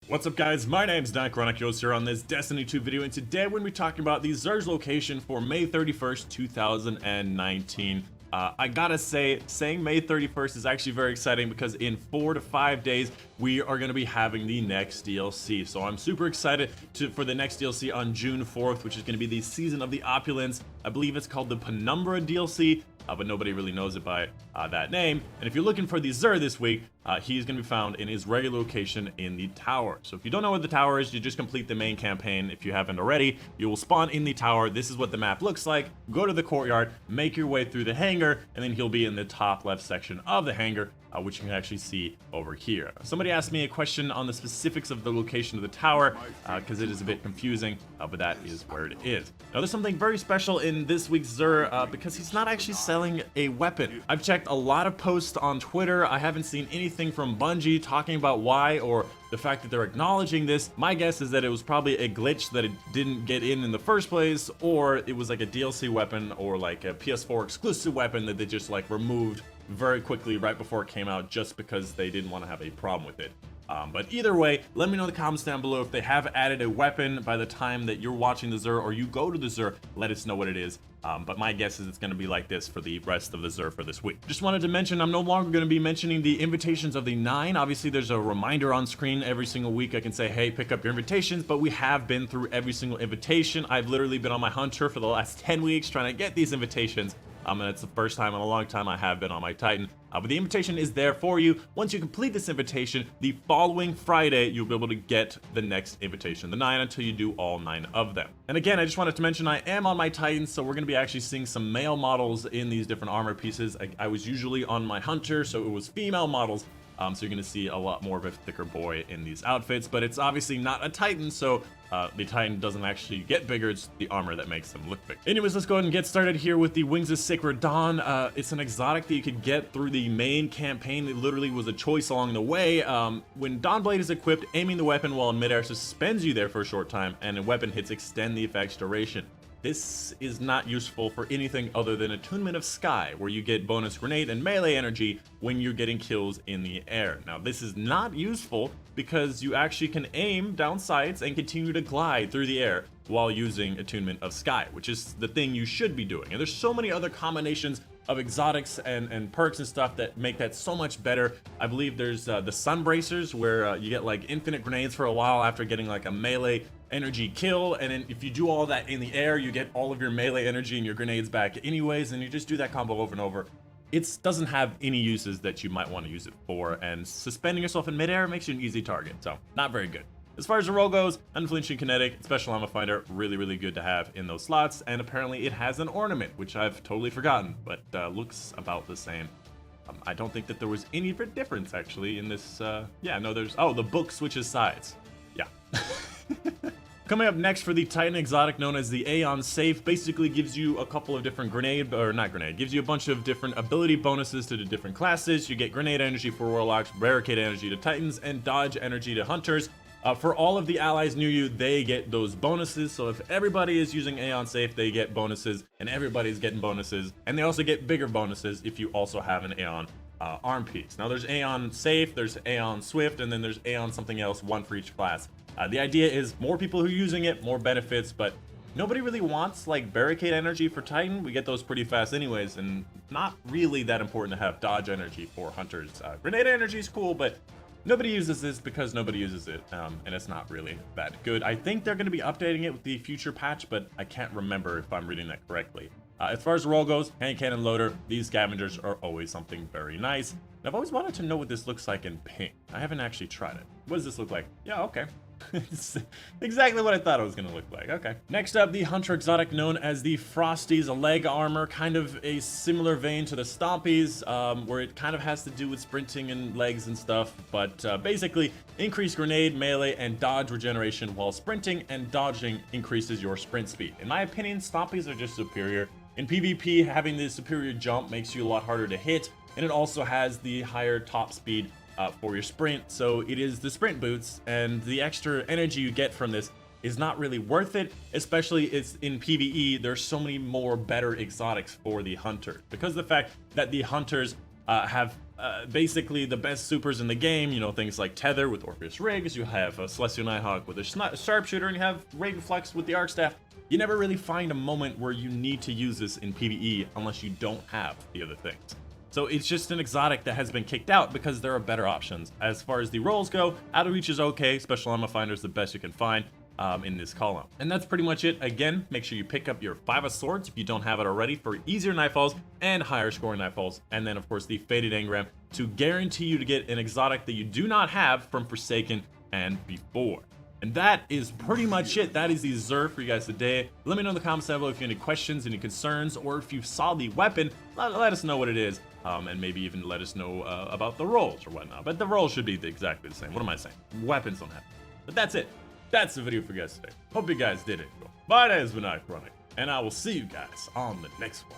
What's up guys, my name's Dychronic here on this Destiny 2 video, and today we're going to be talking about the D.A.R.C.I location for May 31st, 2019. I gotta say, saying May 31st is actually very exciting because in 4 to 5 days, we are going to be having the next DLC. So I'm super excited for the next DLC on June 4th, which is going to be the Season of the Opulence. I believe it's called the Penumbra DLC. But nobody really knows it by that name. And if you're looking for the Xur this week, he's going to be found in his regular location in the tower. So if you don't know what the tower is, you just complete the main campaign. If you haven't already, you will spawn in the tower. This is what the map looks like. Go to the courtyard, make your way through the hangar, and then he'll be in the top left section of the hangar, which you can actually see over here. Somebody asked me a question on the specifics of the location of the tower, because it is a bit confusing, but that is where it is. Now there's something very special in this week's Xur, because he's not actually selling a weapon. I've checked a lot of posts on Twitter. I haven't seen anything from Bungie talking about why or the fact that they're acknowledging this. My guess is that it was probably a glitch that it didn't get in the first place, or it was like a DLC weapon or like a PS4 exclusive weapon that they just like removed very quickly right before it came out just because they didn't want to have a problem with it. But either way, let me know in the comments down below if they have added a weapon by the time that you're watching the Xur or you go to the Xur. Let us know what it is. But my guess is it's going to be like this for the rest of the Xur for this week. Just wanted to mention I'm no longer going to be mentioning the invitations of the 9. Obviously, there's a reminder on screen every single week. I can say, hey, pick up your invitations, but we have been through every single invitation. I've literally been on my hunter for the last 10 weeks trying to get these invitations. And it's the first time in a long time I have been on my Titan. But the invitation is there for you. Once you complete this invitation, the following Friday, you'll be able to get the next invitation, the 9, until you do all 9 of them. And again, I just wanted to mention I am on my Titan, so we're going to be actually seeing some male models in these different armor pieces. I was usually on my hunter, so it was female models. So you're going to see a lot more of a thicker boy in these outfits, but it's obviously not a Titan, so the Titan doesn't actually get bigger, it's the armor that makes them look big. Anyways, let's go ahead and get started here with the Wings of Sacred Dawn. It's an exotic that you could get through the main campaign. It literally was a choice along the way. When Dawnblade is equipped, aiming the weapon while in midair suspends you there for a short time, and a weapon hits extend the effect's duration. This is not useful for anything other than Attunement of Sky, where you get bonus grenade and melee energy when you're getting kills in the air. Now, this is not useful because you actually can aim down sights and continue to glide through the air while using Attunement of Sky, which is the thing you should be doing. And there's so many other combinations of exotics and perks and stuff that make that so much better. I believe there's the Sun Bracers, where you get like infinite grenades for a while after getting like a melee energy kill, and then if you do all that in the air, you get all of your melee energy and your grenades back anyways, and you just do that combo over and over. It doesn't have any uses that you might want to use it for, and suspending yourself in midair makes you an easy target, so not very good. As far as the role goes, unflinching kinetic, special ammo finder, really good to have in those slots, and apparently it has an ornament, which I've totally forgotten, but looks about the same. I don't think that there was any difference actually in this. Yeah, no, there's, oh, the book switches sides. Yeah. Coming up next for the Titan exotic known as the Aeon Safe, basically gives you a couple of different gives you a bunch of different ability bonuses to the different classes. You get grenade energy for warlocks, barricade energy to titans, and dodge energy to hunters. For all of the allies near you, they get those bonuses. So if everybody is using Aeon Safe, they get bonuses, and everybody's getting bonuses. And they also get bigger bonuses if you also have an Aeon arm piece. Now there's Aeon Safe, there's Aeon Swift, and then there's Aeon something else, one for each class. The idea is more people who are using it, more benefits, but nobody really wants like barricade energy for Titan. We get those pretty fast anyways, and not really that important to have dodge energy for hunters. Grenade energy is cool, but nobody uses this because nobody uses it, and it's not really that good. I think they're going to be updating it with the future patch, but I can't remember if I'm reading that correctly. As far as the role goes, hand cannon loader, these scavengers are always something very nice. And I've always wanted to know what this looks like in pink. I haven't actually tried it. What does this look like? Yeah, okay. It's exactly what I thought it was going to look like. Okay. Next up, the Hunter exotic known as the Frostys, a leg armor, kind of a similar vein to the Stompies, where it kind of has to do with sprinting and legs and stuff, but basically increased grenade, melee, and dodge regeneration while sprinting, and dodging increases your sprint speed. In my opinion, Stompies are just superior. In PvP, having the superior jump makes you a lot harder to hit, and it also has the higher top speed for your sprint, so it is the sprint boots, and the extra energy you get from this is not really worth it, especially it's in PvE. There's so many more better exotics for the hunter, because of the fact that the hunters have basically the best supers in the game, you know, things like Tether with Orpheus Rigs, you have Celestial Nighthawk with a Sharpshooter, and you have Raven Flex with the Arc Staff. You never really find a moment where you need to use this in PvE unless you don't have the other things. So it's just an exotic that has been kicked out because there are better options. As far as the rolls go, Out of Reach is okay, Special Ammo Finder is the best you can find in this column. And that's pretty much it. Again, make sure you pick up your 5 of Swords if you don't have it already for easier Nightfalls and higher scoring Nightfalls. And then of course the Faded Engram to guarantee you to get an exotic that you do not have from Forsaken and before. And that is pretty much it. That is the Xur for you guys today. Let me know in the comments down below if you have any questions, any concerns, or if you saw the weapon, let us know what it is. And maybe even let us know about the rolls or whatnot. But the rolls should be exactly the same. What am I saying? Weapons don't have. But that's it. That's the video for you guys today. Hope you guys did enjoy. My name has been Dychronic, and I will see you guys on the next one.